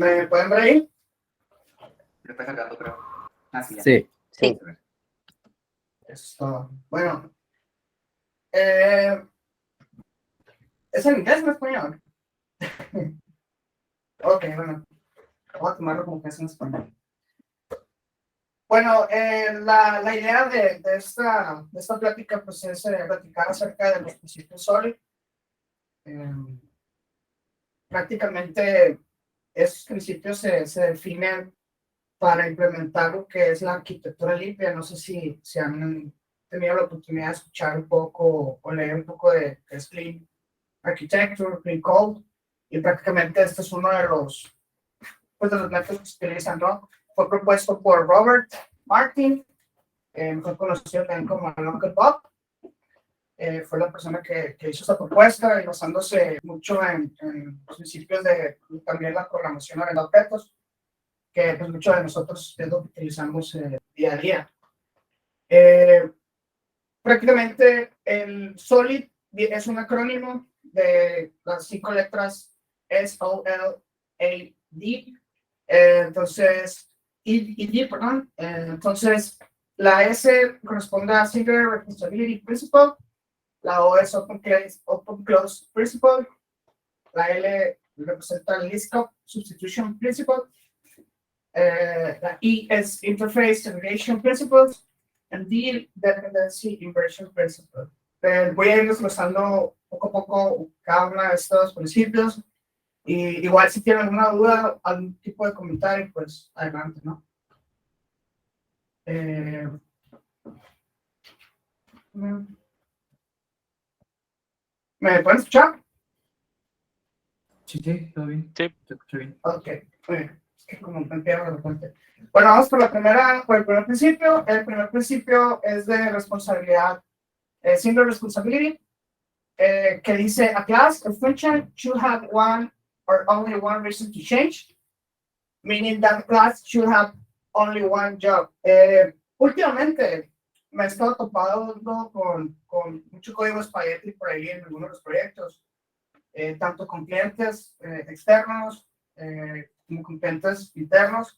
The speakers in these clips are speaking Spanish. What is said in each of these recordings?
¿Me pueden ver ahí? Lo está cargando, creo. Ah, sí, ya. Sí. Sí. Eso es todo. Bueno. ¿Es en inglés o en español? Ok, bueno. Voy a tomarlo como que es en español. Bueno, la idea de esta plática pues, es platicar acerca de los principios SOLID. Prácticamente esos principios se definen para implementar lo que es la arquitectura limpia. No sé si han tenido la oportunidad de escuchar un poco o leer un poco de Clean Architecture, Clean Code, y prácticamente este es uno de los métodos que se utilizan, ¿no? Fue propuesto por Robert Martin, mejor conocido también como Uncle Bob. Fue la persona que hizo esta propuesta y basándose mucho en los principios de también la programación de objetos, que pues muchos de nosotros es lo que utilizamos día a día. Prácticamente el SOLID es un acrónimo de las 5 letras S-O-L-A-D. Entonces, perdón. Entonces, la S corresponde a Singular Responsibility Principle, la O es Open Close Principle, la L representa el Least Substitution Principle, la I es Interface Segregation Principles, and D, Dependency Inversion Principle. Voy a ir desglosando poco a poco cada uno de estos principios. Y igual si tienen alguna duda, algún tipo de comentario, pues adelante, ¿no? ¿Me pueden escuchar? Sí, todo bien. Sí. Se escucha bien. Ok, muy bien. Es que como me pierdo de repente. Bueno, vamos por el primer principio. El primer principio es de responsabilidad, single responsibility, que dice, a class or function should have one or only one reason to change, meaning that class should have only one job. Últimamente me he estado topando con mucho código Spaghetti por ahí en algunos de los proyectos, tanto con clientes externos como con clientes internos.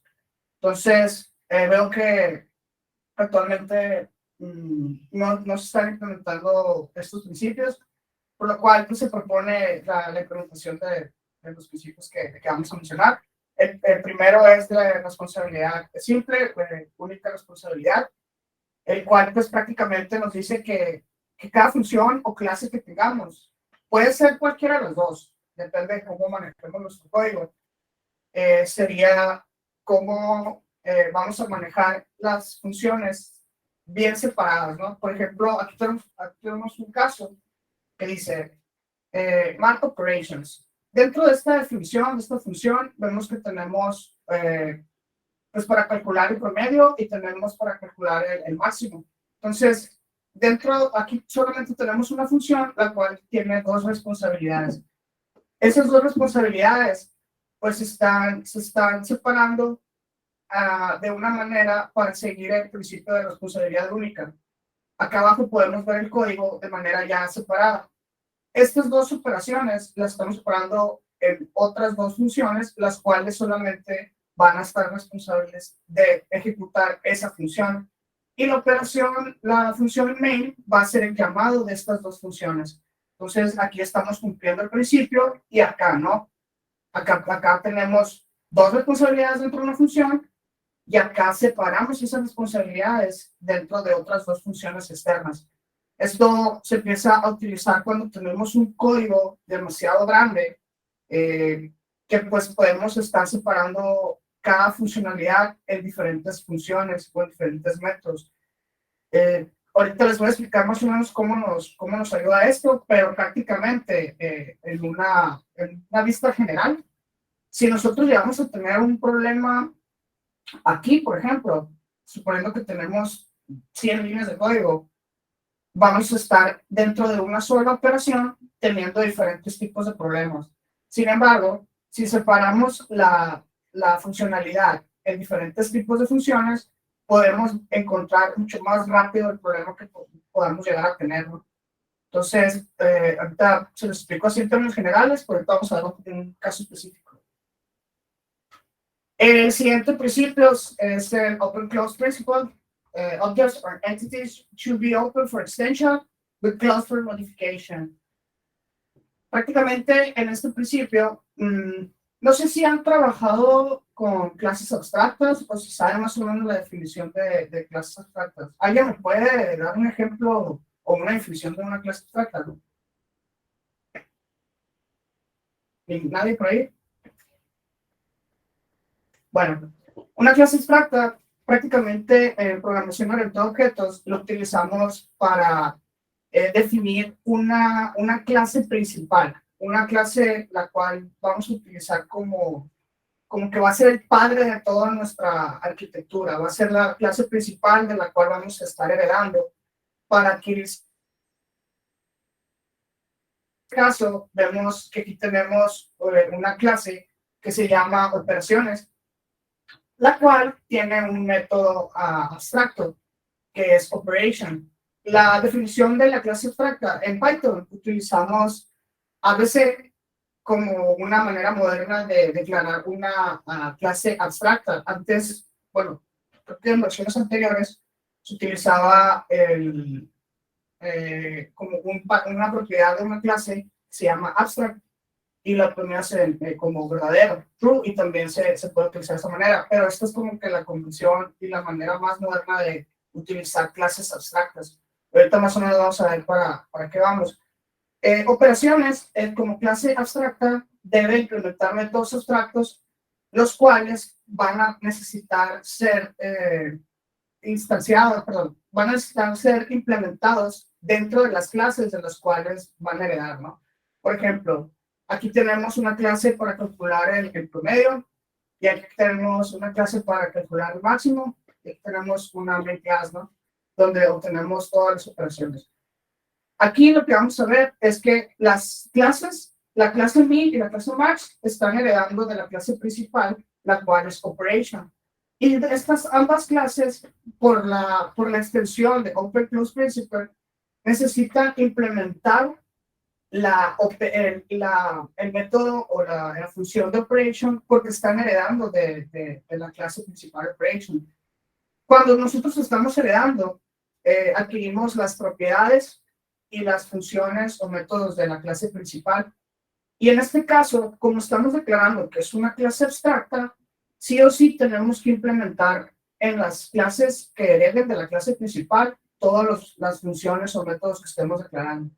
Entonces, veo que actualmente no se están implementando estos principios, por lo cual pues, se propone la implementación de los principios que vamos a mencionar. El primero es de responsabilidad simple, única responsabilidad, el cual pues prácticamente nos dice que cada función o clase que tengamos puede ser cualquiera de las dos, depende de cómo manejemos nuestro código. Sería cómo vamos a manejar las funciones bien separadas, ¿no? Por ejemplo, aquí tenemos un caso que dice Math Operations. Dentro de esta definición, de esta función, vemos que tenemos pues para calcular el promedio y tenemos para calcular el máximo. Entonces, aquí solamente tenemos una función, la cual tiene 2 responsabilidades. Esas 2 responsabilidades pues se están separando de una manera para seguir el principio de responsabilidad única. Acá abajo podemos ver el código de manera ya separada. Estas 2 operaciones las estamos separando en otras 2 funciones, las cuales solamente van a estar responsables de ejecutar esa función. Y la función main va a ser el llamado de estas 2 funciones. Entonces, aquí estamos cumpliendo el principio y acá no. Acá tenemos 2 responsabilidades dentro de una función y acá separamos esas responsabilidades dentro de otras 2 funciones externas. Esto se empieza a utilizar cuando tenemos un código demasiado grande, que pues podemos estar separando cada funcionalidad en diferentes funciones o en diferentes métodos. Ahorita les voy a explicar más o menos cómo nos ayuda esto, pero prácticamente en una vista general, si nosotros llegamos a tener un problema aquí, por ejemplo, suponiendo que tenemos 100 líneas de código, vamos a estar dentro de una sola operación teniendo diferentes tipos de problemas. Sin embargo, si separamos la funcionalidad en diferentes tipos de funciones, podemos encontrar mucho más rápido el problema que podamos llegar a tener. Entonces, ahorita se los explico así en términos generales, pero ahorita vamos a ver un caso específico. El siguiente principio es el Open Close Principle. Objects or entities should be open for extension with closed for modification. Prácticamente en este principio, no sé si han trabajado con clases abstractas o si saben más o menos la definición de clases abstractas. ¿Alguien me puede dar un ejemplo o una definición de una clase abstracta? ¿No? ¿Nadie por ahí? Bueno, una clase abstracta, prácticamente en programación orientada a objetos, lo utilizamos para definir una clase principal, una clase la cual vamos a utilizar como que va a ser el padre de toda nuestra arquitectura, va a ser la clase principal de la cual vamos a estar heredando. Para adquirir este caso, vemos que aquí tenemos una clase que se llama operaciones, la cual tiene un método abstracto, que es operation. La definición de la clase abstracta en Python utilizamos ABC como una manera moderna de declarar una clase abstracta. Antes, bueno, creo que en versiones anteriores se utilizaba como una propiedad de una clase que se llama abstract y la ponías como verdadero, true, y también se puede utilizar de esa manera, pero esta es como que la convención y la manera más moderna de utilizar clases abstractas. Ahorita más o menos vamos a ver para qué vamos. Operaciones, como clase abstracta, debe implementar métodos abstractos, los cuales van a necesitar ser instanciados, perdón, van a necesitar ser implementados dentro de las clases de las cuales van a heredar, ¿no? Por ejemplo, aquí tenemos una clase para calcular el promedio, y aquí tenemos una clase para calcular el máximo, y aquí tenemos una main class, ¿no? Donde obtenemos todas las operaciones. Aquí lo que vamos a ver es que las clases, la clase min y la clase max, están heredando de la clase principal, la cual es operation. Y de estas ambas clases, por la extensión de Open Close Principle, necesitan implementar el método o la función de operation porque están heredando de la clase principal operation. Cuando nosotros estamos heredando, adquirimos las propiedades y las funciones o métodos de la clase principal. Y en este caso, como estamos declarando que es una clase abstracta, sí o sí tenemos que implementar en las clases que hereden de la clase principal todas las funciones o métodos que estemos declarando.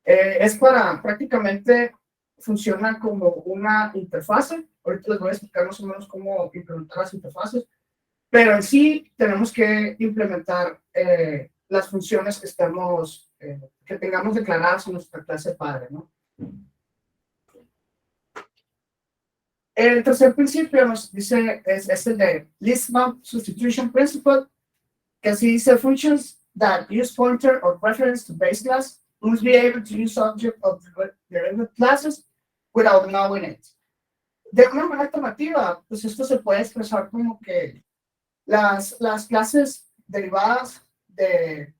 Es para prácticamente funciona como una interfase. Ahorita les voy a explicar más o menos cómo implementar las interfaces, pero en sí tenemos que implementar las funciones que tengamos declaradas en nuestra clase padre, ¿no? El tercer principio nos dice, es el de List Map Substitution Principle, que así dice, functions that use pointer or reference to base class must be able to use object of derived classes without knowing it. De una manera alternativa, pues esto se puede expresar como que las clases derivadas de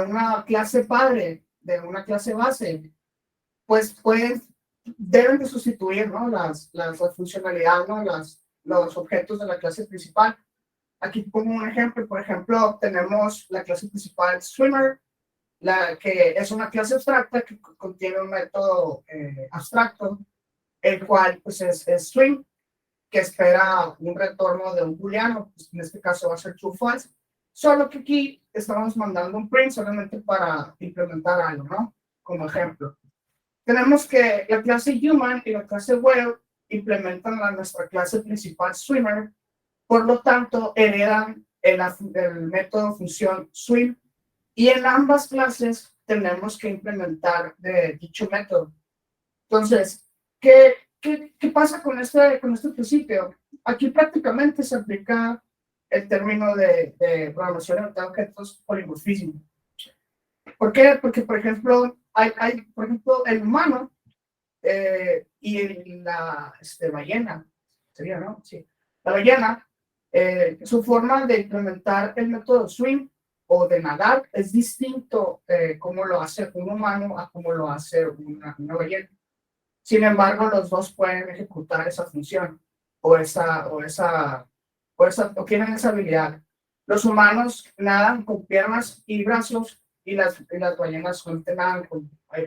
una clase padre, de una clase base, pues deben de sustituir, ¿no? las funcionalidades, ¿no? Los objetos de la clase principal. Aquí pongo un ejemplo. Por ejemplo, tenemos la clase principal swimmer, que es una clase abstracta que contiene un método abstracto, el cual pues es swim, que espera un retorno de un booleano, pues en este caso va a ser true false, solo que aquí estamos mandando un print solamente para implementar algo, ¿no? Como ejemplo. Tenemos que la clase human y la clase whale implementan nuestra clase principal swimmer, por lo tanto heredan el método función swim, y en ambas clases tenemos que implementar dicho método. Entonces, ¿qué pasa con este principio? Aquí prácticamente se aplica el término de programación orientada a objetos, polimorfismo. ¿Por qué? Porque, por ejemplo, por ejemplo, el humano y la ballena, sería, ¿no? Sí. La ballena, su forma de implementar el método swim o de nadar es distinto como lo hace un humano a como lo hace una ballena. Sin embargo, los dos pueden ejecutar esa función. o tienen esa habilidad. Los humanos nadan con piernas y brazos y las ballenas nadan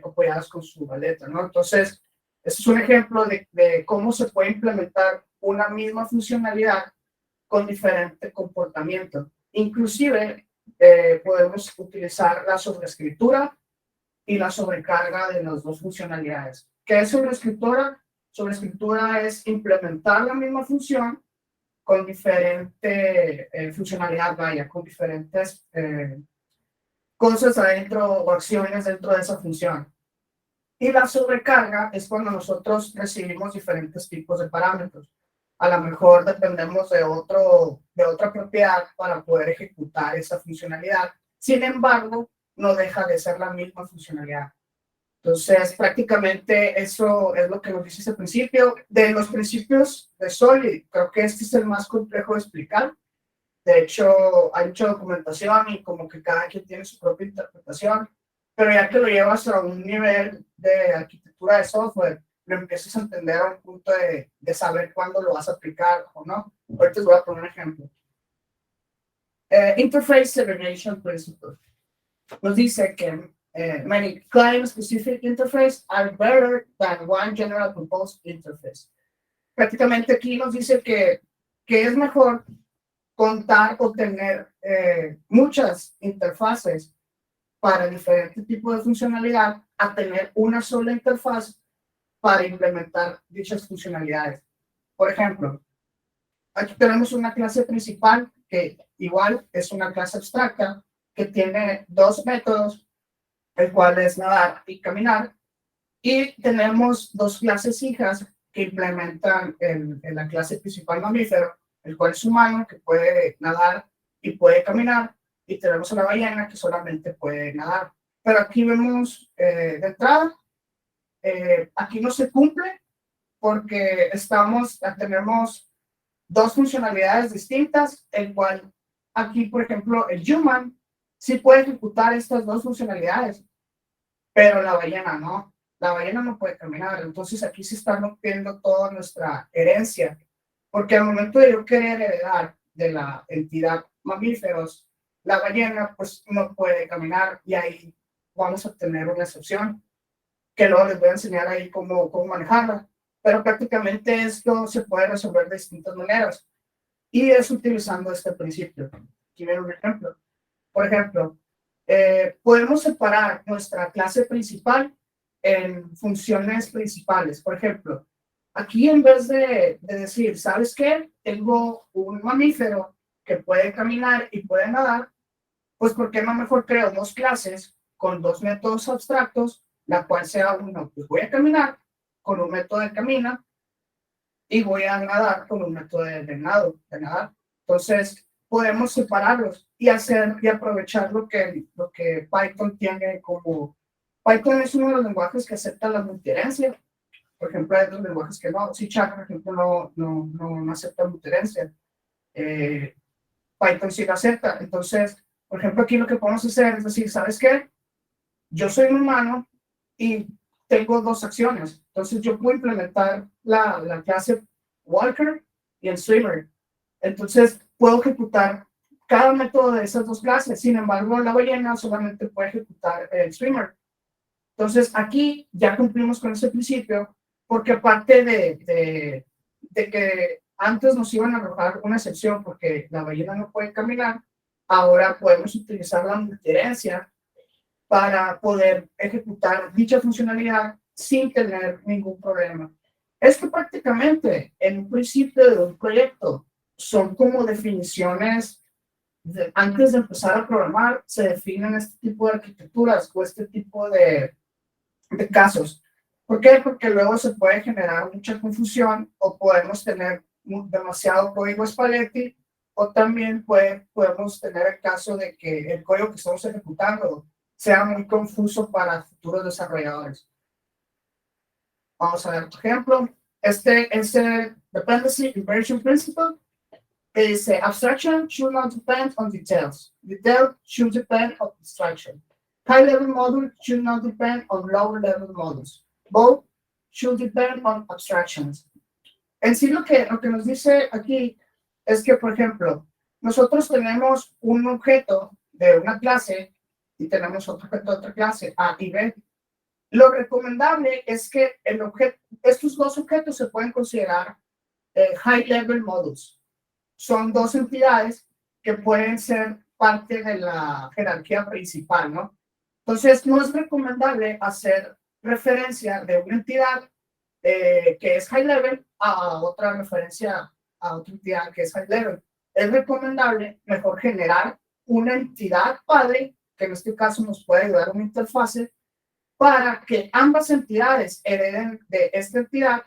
apoyadas con su aleta, ¿no? Entonces, este es un ejemplo de cómo se puede implementar una misma funcionalidad con diferente comportamiento. Inclusive, podemos utilizar la sobreescritura y la sobrecarga de las dos funcionalidades. ¿Qué es sobreescritura? Sobreescritura es implementar la misma función con diferente funcionalidad, vaya, con diferentes cosas adentro o acciones dentro de esa función. Y la sobrecarga es cuando nosotros recibimos diferentes tipos de parámetros. A lo mejor dependemos de otra propiedad para poder ejecutar esa funcionalidad. Sin embargo, no deja de ser la misma funcionalidad. Entonces, prácticamente eso es lo que nos dice ese principio. De los principios de Solid, creo que este es el más complejo de explicar. De hecho, hay mucha documentación y como que cada quien tiene su propia interpretación, pero ya que lo llevas a un nivel de arquitectura de software, lo empiezas a entender a un punto de saber cuándo lo vas a aplicar o no. Ahorita les voy a poner un ejemplo. Interface Segregation Principle nos dice que many client-specific interfaces are better than one general purpose interface. Prácticamente aquí nos dice que es mejor contar o tener muchas interfaces para diferentes tipos de funcionalidad a tener una sola interfaz para implementar dichas funcionalidades. Por ejemplo, aquí tenemos una clase principal que igual es una clase abstracta que tiene dos métodos, el cual es nadar y caminar, y tenemos dos clases hijas que implementan en la clase principal mamífero, el cual es humano, que puede nadar y puede caminar, y tenemos a la ballena que solamente puede nadar. Pero aquí vemos de entrada, aquí no se cumple porque tenemos dos funcionalidades distintas, el cual aquí, por ejemplo, el human sí puede ejecutar estas dos funcionalidades, pero la ballena no. La ballena no puede caminar. Entonces aquí se está rompiendo toda nuestra herencia, porque al momento de yo querer heredar de la entidad mamíferos, la ballena pues no puede caminar y ahí vamos a tener una excepción, que luego les voy a enseñar ahí cómo manejarla. Pero prácticamente esto se puede resolver de distintas maneras y es utilizando este principio. Aquí viene un ejemplo. Por ejemplo, podemos separar nuestra clase principal en funciones principales. Por ejemplo, aquí en vez de decir, ¿sabes qué? Tengo un mamífero que puede caminar y puede nadar, pues ¿por qué no mejor creo dos clases con dos métodos abstractos, la cual sea uno, pues voy a caminar con un método de camina y voy a nadar con un método de nadar. Entonces, podemos separarlos y aprovechar lo que Python tiene como... Python es uno de los lenguajes que acepta la multiherencia. Por ejemplo, hay otros lenguajes que no. C#, por ejemplo, no acepta multiherencia. Python sí lo acepta. Entonces, por ejemplo, aquí lo que podemos hacer es decir, ¿sabes qué? Yo soy un humano y tengo dos acciones. Entonces, yo puedo implementar la clase Walker y el Swimmer. Entonces, puedo ejecutar cada método de esas dos clases. Sin embargo, la ballena solamente puede ejecutar el Swimmer. Entonces, aquí ya cumplimos con ese principio, porque aparte de que antes nos iban a arrojar una excepción porque la ballena no puede caminar, ahora podemos utilizar la multiherencia para poder ejecutar dicha funcionalidad sin tener ningún problema. Esto prácticamente, en un principio de un proyecto, son como definiciones, antes de empezar a programar, se definen este tipo de arquitecturas o este tipo de casos. ¿Por qué? Porque luego se puede generar mucha confusión o podemos tener demasiado código espagueti o también podemos tener el caso de que el código que estamos ejecutando sea muy confuso para futuros desarrolladores. Vamos a ver, por ejemplo, este Dependency Inversion Principle dice abstraction should not depend on details. Detail should depend on abstraction. High-level model should not depend on lower-level models. Both should depend on abstractions. En sí lo que nos dice aquí es que, por ejemplo, nosotros tenemos un objeto de una clase y tenemos otro objeto de otra clase, A y B. Lo recomendable es que estos dos objetos se pueden considerar high level models. Son dos entidades que pueden ser parte de la jerarquía principal, ¿no? Entonces, no es recomendable hacer referencia de una entidad que es high level a otra referencia a otra entidad que es high level. Es recomendable mejor generar una entidad padre, que en este caso nos puede ayudar una interfase, para que ambas entidades hereden de esta entidad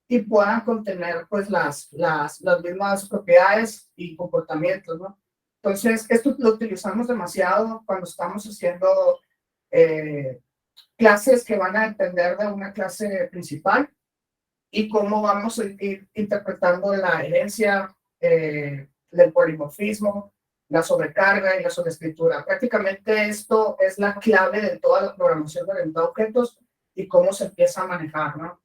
y puedan contener pues las mismas propiedades y comportamientos, ¿no? Entonces, esto lo utilizamos demasiado cuando estamos haciendo clases que van a depender de una clase principal y cómo vamos a ir interpretando la herencia, el polimorfismo, la sobrecarga y la sobreescritura. Prácticamente esto es la clave de toda la programación orientada a objetos y cómo se empieza a manejar, ¿no?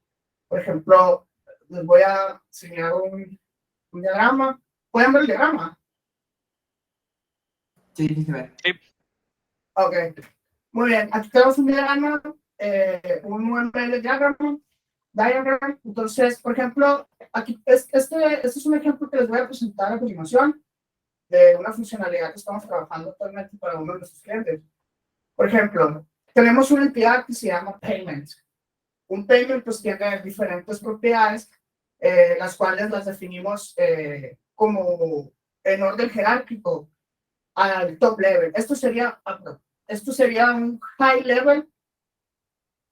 Por ejemplo, les voy a enseñar un diagrama. ¿Pueden ver el diagrama? Sí, sí se ve. Sí. Ok. Muy bien. Aquí tenemos un diagrama, un UML diagrama. Entonces, por ejemplo, aquí este es un ejemplo que les voy a presentar a continuación de una funcionalidad que estamos trabajando actualmente para uno de nuestros clientes. Por ejemplo, tenemos una entidad que se llama Payment. Un Payment pues tiene diferentes propiedades, las cuales las definimos como en orden jerárquico al top level. Esto sería un high level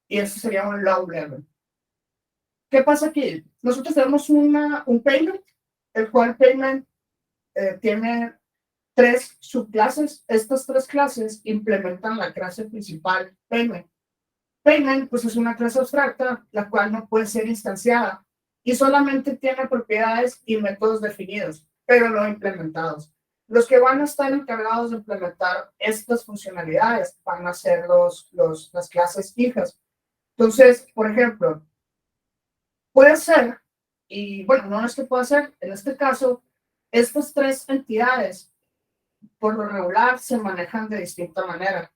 y esto sería un low level. ¿Qué pasa aquí? Nosotros tenemos un payment, el cual payment tiene 3 subclases. Estas 3 clases implementan la clase principal payment. Payment, pues es una clase abstracta, la cual no puede ser instanciada y solamente tiene propiedades y métodos definidos, pero no implementados. Los que van a estar encargados de implementar estas funcionalidades van a ser las clases hijas. Entonces, por ejemplo, puede ser, y bueno, no es que pueda ser, en este caso, estas 3 entidades, por lo regular, se manejan de distinta manera.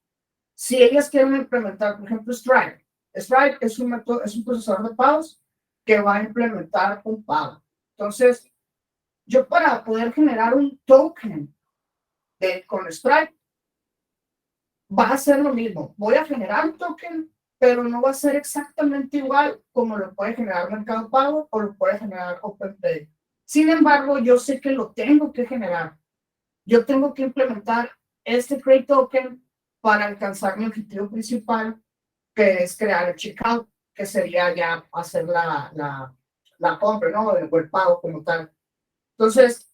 Si ellas quieren implementar, por ejemplo, Stripe. Stripe es un procesador de pagos que va a implementar un pago. Entonces, yo para poder generar un token con Stripe, va a ser lo mismo. Voy a generar un token, pero no va a ser exactamente igual como lo puede generar Mercado Pago o lo puede generar OpenPay. Sin embargo, yo sé que lo tengo que generar. Yo tengo que implementar este Create Token para alcanzar mi objetivo principal, que es crear el checkout, que sería ya hacer la compra, ¿no? O el pago como tal. Entonces,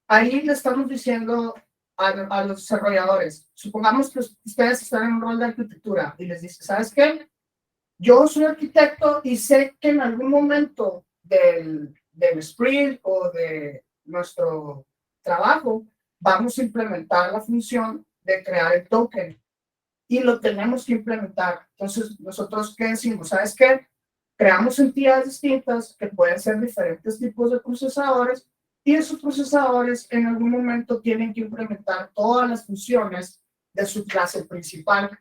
ahí le estamos diciendo a los desarrolladores, supongamos que ustedes están en un rol de arquitectura y les dice, ¿sabes qué? Yo soy arquitecto y sé que en algún momento del sprint o de nuestro trabajo vamos a implementar la función de crear el token y lo tenemos que implementar. Entonces, nosotros, ¿qué decimos? ¿Sabes qué? Creamos entidades distintas que pueden ser diferentes tipos de procesadores y esos procesadores en algún momento tienen que implementar todas las funciones de su clase principal.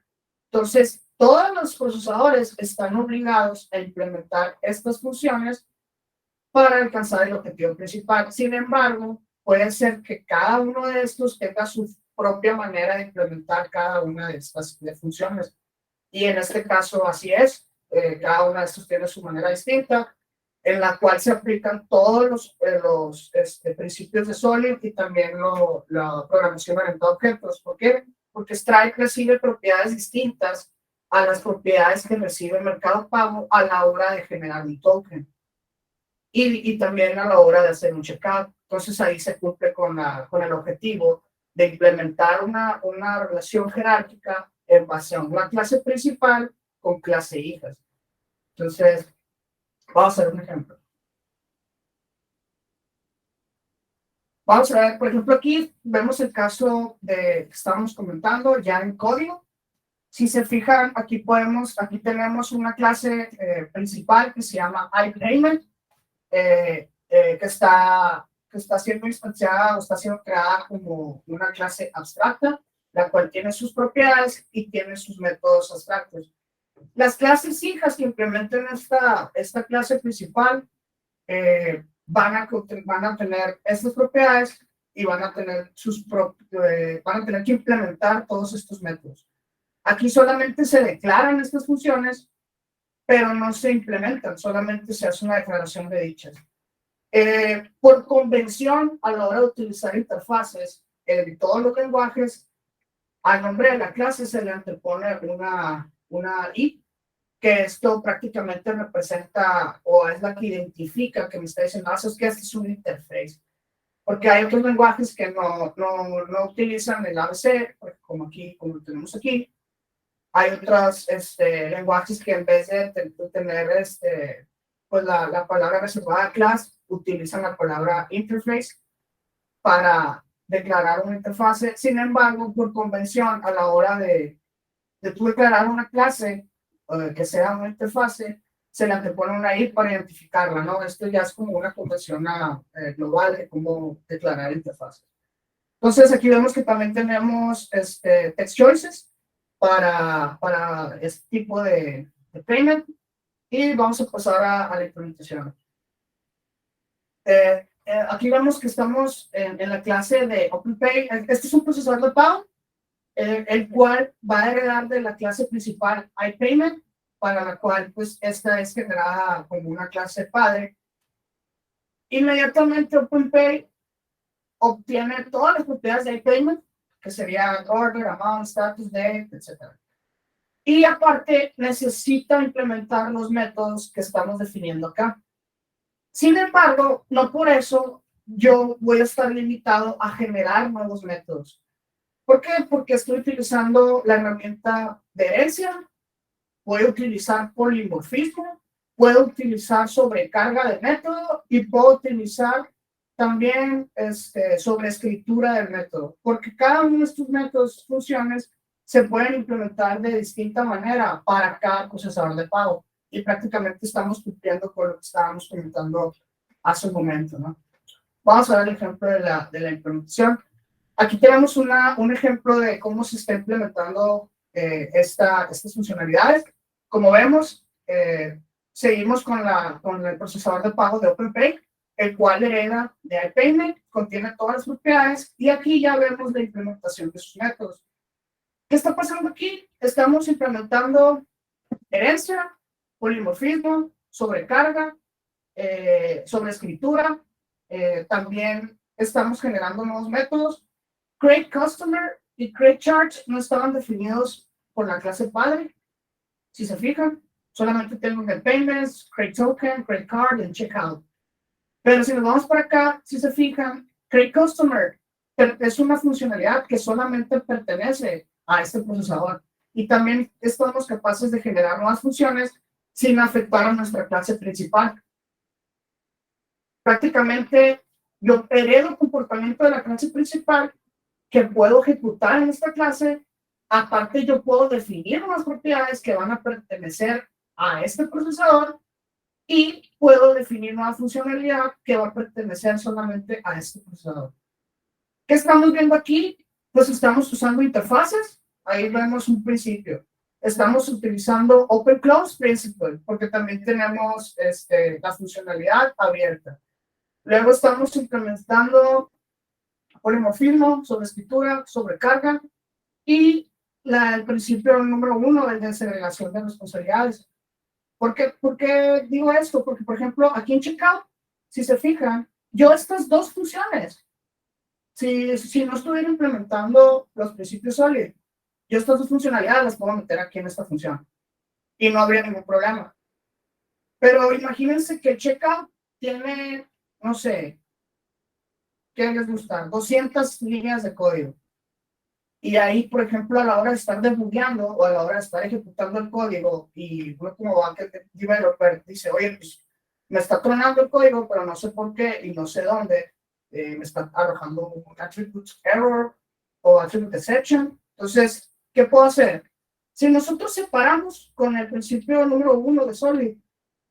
Entonces, todos los procesadores están obligados a implementar estas funciones para alcanzar el objetivo principal. Sin embargo, puede ser que cada uno de estos tenga su propia manera de implementar cada una de estas funciones. Y en este caso así es. Cada una de estos tiene su manera distinta, en la cual se aplican todos los principios de Solid y también la programación orientada a objetos. ¿Por qué? Porque Stripe recibe propiedades distintas a las propiedades que recibe Mercado Pago a la hora de generar un token. Y también a la hora de hacer un checkout. Entonces ahí se cumple con el objetivo de implementar una relación jerárquica en base a una clase principal con clase hijas. Entonces, vamos a ver un ejemplo. Vamos a ver, por ejemplo, aquí vemos el caso que estábamos comentando ya en código. Si se fijan, aquí tenemos una clase principal que se llama iPayment. que está siendo instanciada o está siendo creada como una clase abstracta, la cual tiene sus propiedades y tiene sus métodos abstractos. Las clases hijas que implementen esta clase principal van a tener estas propiedades y van a tener van a tener que implementar todos estos métodos. Aquí solamente se declaran estas funciones, pero no se implementan, solamente se hace una declaración de dichas. Por convención, a la hora de utilizar interfaces en todos los lenguajes, al nombre de la clase se le antepone una i, que esto prácticamente representa o es la que identifica que me está diciendo, es que este es un interface. Porque hay otros lenguajes que no utilizan el ABC, como lo tenemos aquí. Hay otros lenguajes que en vez de tener pues la palabra reservada a class, utilizan la palabra interface para declarar una interfase. Sin embargo, por convención, a la hora de tú declarar una clase que sea una interfase, se le antepone una i para identificarla, ¿no? Esto ya es como una convención global de cómo declarar interfaces. Entonces, aquí vemos que también tenemos text choices para este tipo de payment, y vamos a pasar a la implementación. Aquí vemos que estamos en la clase de OpenPay. Este es un procesador de pago, el cual va a heredar de la clase principal iPayment, para la cual pues esta es generada como una clase padre. Inmediatamente OpenPay obtiene todas las propiedades de iPayment, que sería order, amount, status, date, etc. Y aparte necesita implementar los métodos que estamos definiendo acá. Sin embargo, no por eso yo voy a estar limitado a generar nuevos métodos. ¿Por qué? Porque estoy utilizando la herramienta de herencia, voy a utilizar polimorfismo, puedo utilizar sobrecarga de método y puedo utilizar también sobreescritura del método, porque cada uno de estos métodos, funciones, se pueden implementar de distinta manera para cada procesador de pago, y prácticamente estamos cumpliendo con lo que estábamos comentando hace un momento, ¿no? Vamos a ver el ejemplo de la implementación. Aquí tenemos un ejemplo de cómo se está implementando estas funcionalidades. Como vemos, seguimos con el procesador de pago de OpenPay, el cual hereda de iPayment, contiene todas las propiedades, y aquí ya vemos la implementación de sus métodos. ¿Qué está pasando aquí? Estamos implementando herencia, polimorfismo, sobrecarga, sobreescritura. También estamos generando nuevos métodos. Create Customer y Create Charge no estaban definidos por la clase padre. Si se fijan, solamente tengo Get Payments, Create Token, Create Card y Checkout. Pero si nos vamos para acá, si se fijan, Create Customer es una funcionalidad que solamente pertenece a este procesador. Y también estamos capaces de generar nuevas funciones sin afectar a nuestra clase principal. Prácticamente, yo heredo el comportamiento de la clase principal que puedo ejecutar en esta clase. Aparte, yo puedo definir unas propiedades que van a pertenecer a este procesador, y puedo definir una funcionalidad que va a pertenecer solamente a este procesador. ¿Qué estamos viendo aquí? Pues estamos usando interfaces. Ahí vemos un principio. Estamos utilizando Open Close Principle, porque también tenemos la funcionalidad abierta. Luego estamos implementando polimorfismo, sobreescritura, sobrecarga, y el principio número 1 es de segregación de responsabilidades. ¿Por qué digo esto? Porque, por ejemplo, aquí en Checkout, si se fijan, yo estas dos funciones, si no estuviera implementando los principios SOLID, yo estas dos funcionalidades las puedo meter aquí en esta función y no habría ningún problema. Pero imagínense que el Checkout tiene, no sé, ¿qué les gusta? 200 líneas de código. Y ahí, por ejemplo, a la hora de estar debugueando o a la hora de estar ejecutando el código, y uno como backend developer dice, oye, pues me está tronando el código, pero no sé por qué y no sé dónde, me está arrojando un attribute error o attribute exception. Entonces, ¿qué puedo hacer? Si nosotros separamos con el principio número 1 de SOLID,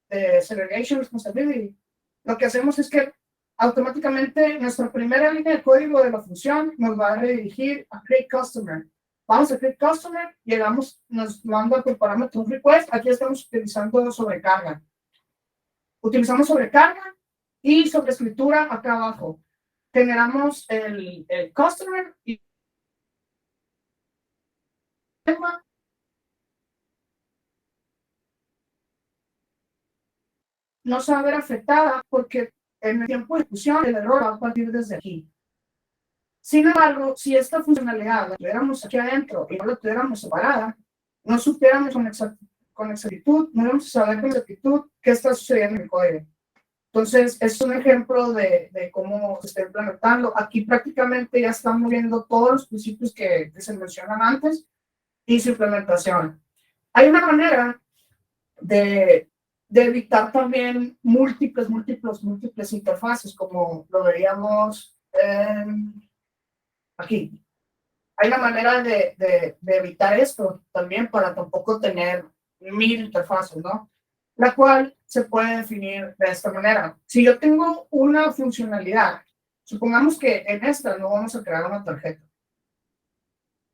de Segregation Responsibility, lo que hacemos es que automáticamente nuestra primera línea de código de la función nos va a redirigir a create customer. Vamos a create customer, llegamos, nos manda por parámetro un request, aquí estamos utilizando sobrecarga. Utilizamos sobrecarga y sobreescritura acá abajo. Generamos el customer y no se va a ver afectada porque en el tiempo de ejecución el error va a partir desde aquí. Sin embargo, si esta funcionalidad la tuviéramos aquí adentro y no la tuviéramos separada, no supiéramos con exactitud, no vamos a saber con exactitud qué está sucediendo en el código. Entonces, es un ejemplo de cómo se está implementando. Aquí prácticamente ya estamos viendo todos los principios que se mencionan antes y su implementación. Hay una manera de evitar también múltiples interfaces, como lo veríamos aquí. Hay una manera de evitar esto también para tampoco tener 1000 interfaces, ¿no? La cual se puede definir de esta manera. Si yo tengo una funcionalidad, supongamos que en esta no vamos a crear una tarjeta.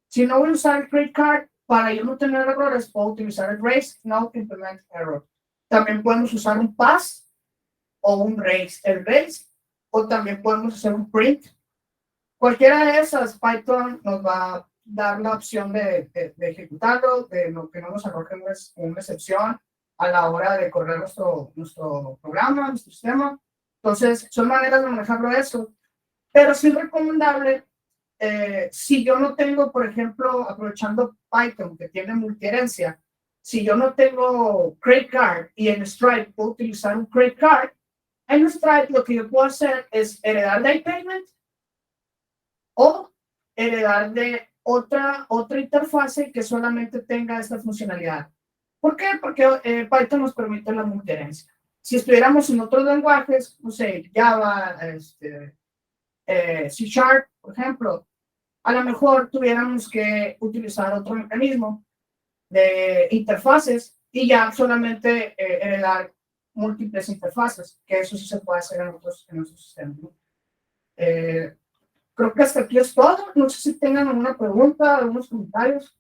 Si no voy a usar el credit card, para yo no tener errores, puedo utilizar el raise, no implement error. También podemos usar un pass o un raise. El raise, o también podemos hacer un print. Cualquiera de esas, Python nos va a dar la opción de ejecutarlo, de lo que no nos arroje una excepción a la hora de correr nuestro programa, nuestro sistema. Entonces, son maneras de manejarlo eso. Pero sí es recomendable, si yo no tengo, por ejemplo, aprovechando Python, que tiene multiherencia, si yo no tengo credit card y en Stripe puedo utilizar un credit card, en Stripe lo que yo puedo hacer es heredar de iPayment o heredar de otra interfase que solamente tenga esta funcionalidad. ¿Por qué? Porque Python nos permite la multiherencia. Si estuviéramos en otros lenguajes, no sé, Java, C Sharp, por ejemplo, a lo mejor tuviéramos que utilizar otro mecanismo de interfaces y ya solamente heredar múltiples interfaces, que eso sí se puede hacer en otros sistemas. Creo que hasta aquí es todo. No sé si tengan alguna pregunta, algunos comentarios.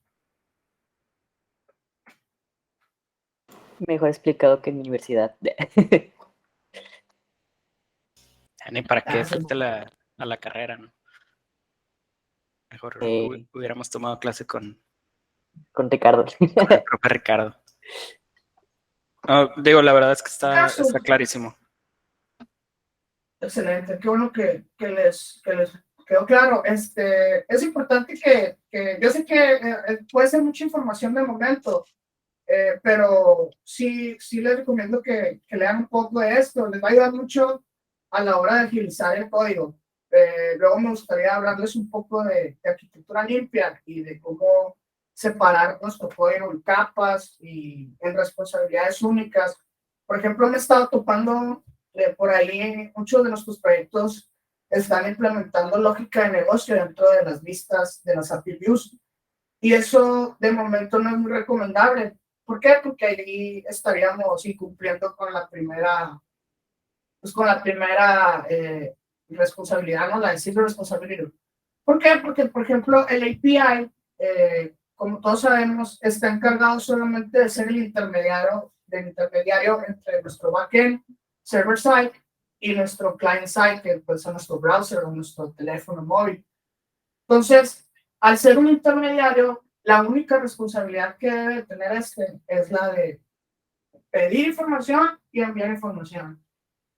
Mejor explicado que en mi universidad. Ni para qué fuiste a la carrera, ¿no? Mejor hubiéramos tomado clase con Ricardo. Con el profe Ricardo. No, digo, la verdad es que está clarísimo. Excelente, qué bueno que les quedó claro. Es importante que yo sé que puede ser mucha información de momento, pero sí les recomiendo que lean un poco de esto, les va a ayudar mucho a la hora de agilizar el código. Luego me gustaría hablarles un poco de arquitectura limpia y de cómo separar nuestro código en capas y en responsabilidades únicas. Por ejemplo, me he estado topando por ahí, muchos de nuestros proyectos están implementando lógica de negocio dentro de las vistas de las API Views. Y eso de momento no es muy recomendable. ¿Por qué? Porque ahí estaríamos incumpliendo con la primera, responsabilidad, ¿no? La de single responsibility. ¿Por qué? Porque, por ejemplo, el API, como todos sabemos, está encargado solamente de ser el intermediario entre nuestro backend, server side, y nuestro client side, que puede ser nuestro browser o nuestro teléfono móvil. Entonces, al ser un intermediario, la única responsabilidad que debe tener es la de pedir información y enviar información.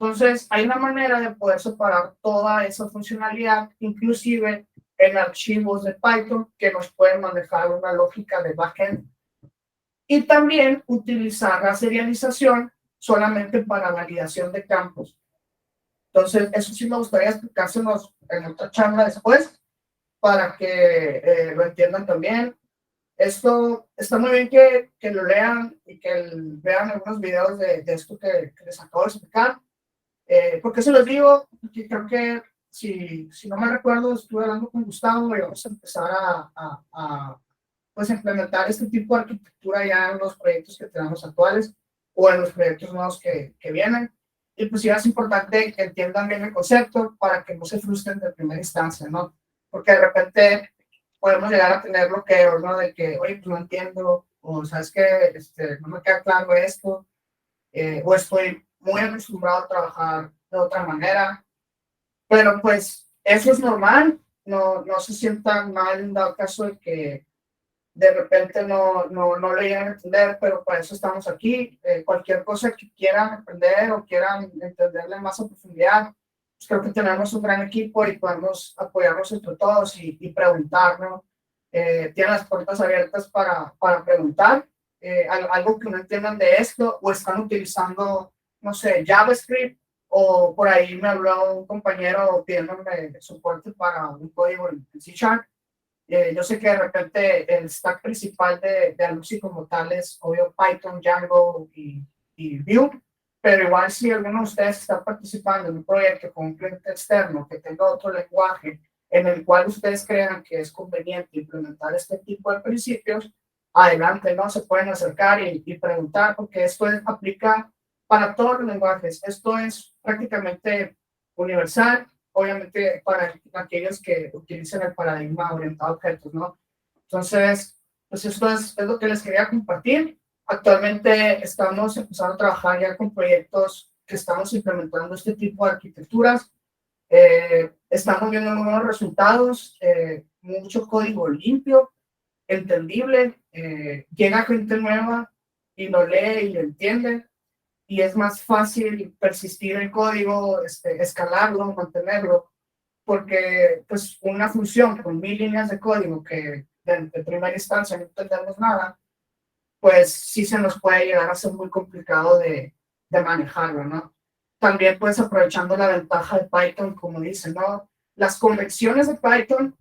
Entonces, hay una manera de poder separar toda esa funcionalidad, inclusive en archivos de Python que nos pueden manejar una lógica de backend. Y también utilizar la serialización solamente para validación de campos. Entonces, eso sí me gustaría explicárselos en otra charla después, para que lo entiendan también. Esto está muy bien que lo lean y que vean algunos videos de esto que les acabo de explicar. Porque se los digo, que creo que si no me recuerdo, estuve hablando con Gustavo y vamos a empezar pues implementar este tipo de arquitectura ya en los proyectos que tenemos actuales o en los proyectos nuevos que vienen. Y pues sí es importante que entiendan bien el concepto para que no se frustren de primera instancia, ¿no? Porque de repente podemos llegar a tener bloqueos, ¿no? De que, oye, pues no entiendo, o sabes que no me queda claro esto, o estoy muy acostumbrado a trabajar de otra manera. Pero pues eso es normal, no se sientan mal en dado caso de que de repente no lo llegan a entender, pero para eso estamos aquí. Cualquier cosa que quieran aprender o quieran entenderle más a profundidad, pues creo que tenemos un gran equipo y podemos apoyarnos entre todos y preguntar, ¿no? Tienen las puertas abiertas para preguntar algo que no entiendan de esto o están utilizando, no sé, JavaScript o por ahí me habló un compañero pidiéndome soporte para un código en C#. Yo sé que de repente el stack principal de Aluxy como tal es obvio Python, Django y Vue, pero igual si alguno de ustedes está participando en un proyecto con un cliente externo que tenga otro lenguaje en el cual ustedes crean que es conveniente implementar este tipo de principios, adelante, ¿no? Se pueden acercar y preguntar, porque aplica para todos los lenguajes. Esto es prácticamente universal, obviamente para aquellos que utilicen el paradigma orientado a objetos, ¿no? Entonces, pues esto es lo que les quería compartir. Actualmente estamos empezando a trabajar ya con proyectos que estamos implementando este tipo de arquitecturas. Estamos viendo muy buenos resultados, mucho código limpio, entendible, llega gente nueva y lo lee y lo entiende, y es más fácil persistir el código, escalarlo, mantenerlo, porque pues una función con 1000 líneas de código que de primera instancia no entendemos nada, pues sí se nos puede llegar a ser muy complicado de manejarlo, ¿no? También pues aprovechando la ventaja de Python, como dicen, ¿no? Las convenciones de Python,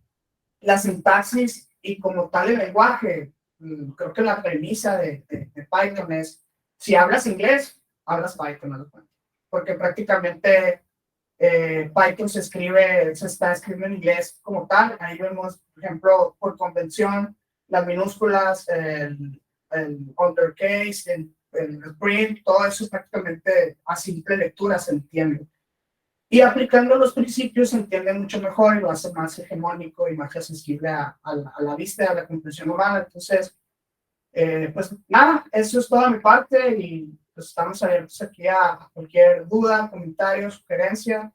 la sintaxis y como tal el lenguaje, creo que la premisa de Python es, si hablas inglés, hablas Python, ¿no? Porque prácticamente Python se está escribiendo en inglés como tal. Ahí vemos, por ejemplo, por convención, las minúsculas, el uppercase, el print, todo eso prácticamente a simple lectura se entiende. Y aplicando los principios se entiende mucho mejor y lo hace más hegemónico y más accesible a la vista, a la comprensión humana. Entonces, pues nada, eso es toda mi parte y pues estamos abiertos aquí a cualquier duda, comentario, sugerencia.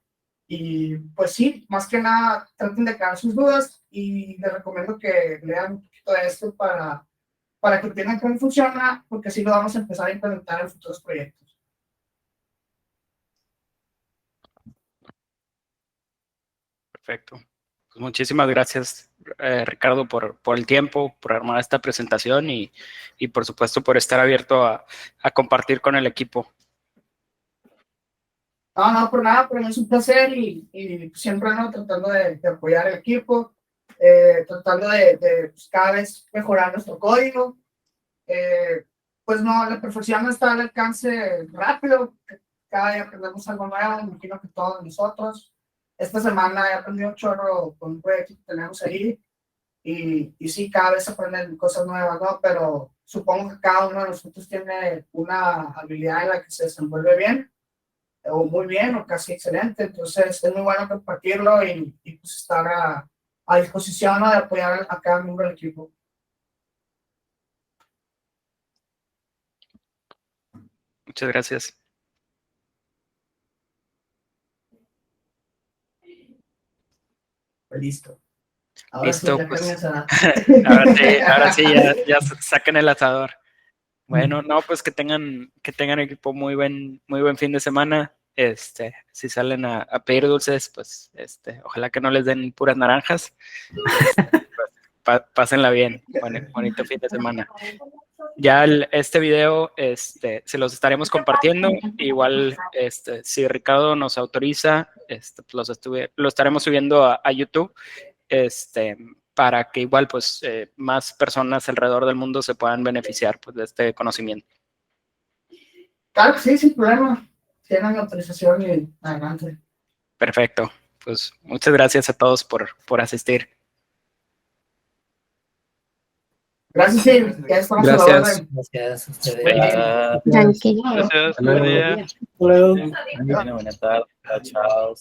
Y pues sí, más que nada, traten de aclarar sus dudas y les recomiendo que lean un poquito de esto para que entiendan cómo funciona, porque así lo vamos a empezar a implementar en futuros proyectos. Perfecto. Pues muchísimas gracias, Ricardo, por el tiempo, por armar esta presentación y por supuesto por estar abierto a compartir con el equipo. No, por nada, pero es un placer y siempre ando tratando de apoyar el equipo, tratando de pues, cada vez mejorar nuestro código. Pues no, la perfección no está al alcance rápido, cada día aprendemos algo nuevo, me imagino que todos nosotros. Esta semana he aprendido un chorro con un proyecto que tenemos ahí y sí, cada vez se aprenden cosas nuevas, ¿no? Pero supongo que cada uno de nosotros tiene una habilidad en la que se desenvuelve bien o muy bien o casi excelente, entonces es muy bueno compartirlo y pues estar a disposición, ¿no? De apoyar a cada miembro del equipo. Muchas gracias. Listo. Ahora Listo, sí, ya pues comienza. ahora sí ya saquen el asador. Bueno, no, pues que tengan equipo muy buen fin de semana. Si salen a pedir dulces, pues ojalá que no les den puras naranjas. Pásenla bien. Bonito fin de semana. Ya este video se los estaremos compartiendo. Igual, si Ricardo nos autoriza, pues lo estaremos subiendo a YouTube, para que igual pues más personas alrededor del mundo se puedan beneficiar pues, de este conocimiento. Claro que sí, sin problema. Tienen autorización y adelante. Perfecto. Pues muchas gracias a todos por asistir. Gracias, sí. Ya estamos a la Gracias. orden. Gracias a ustedes. Tranquilo. Gracias. Hasta luego. Buen día. Hasta luego. Buena tarde. Chao.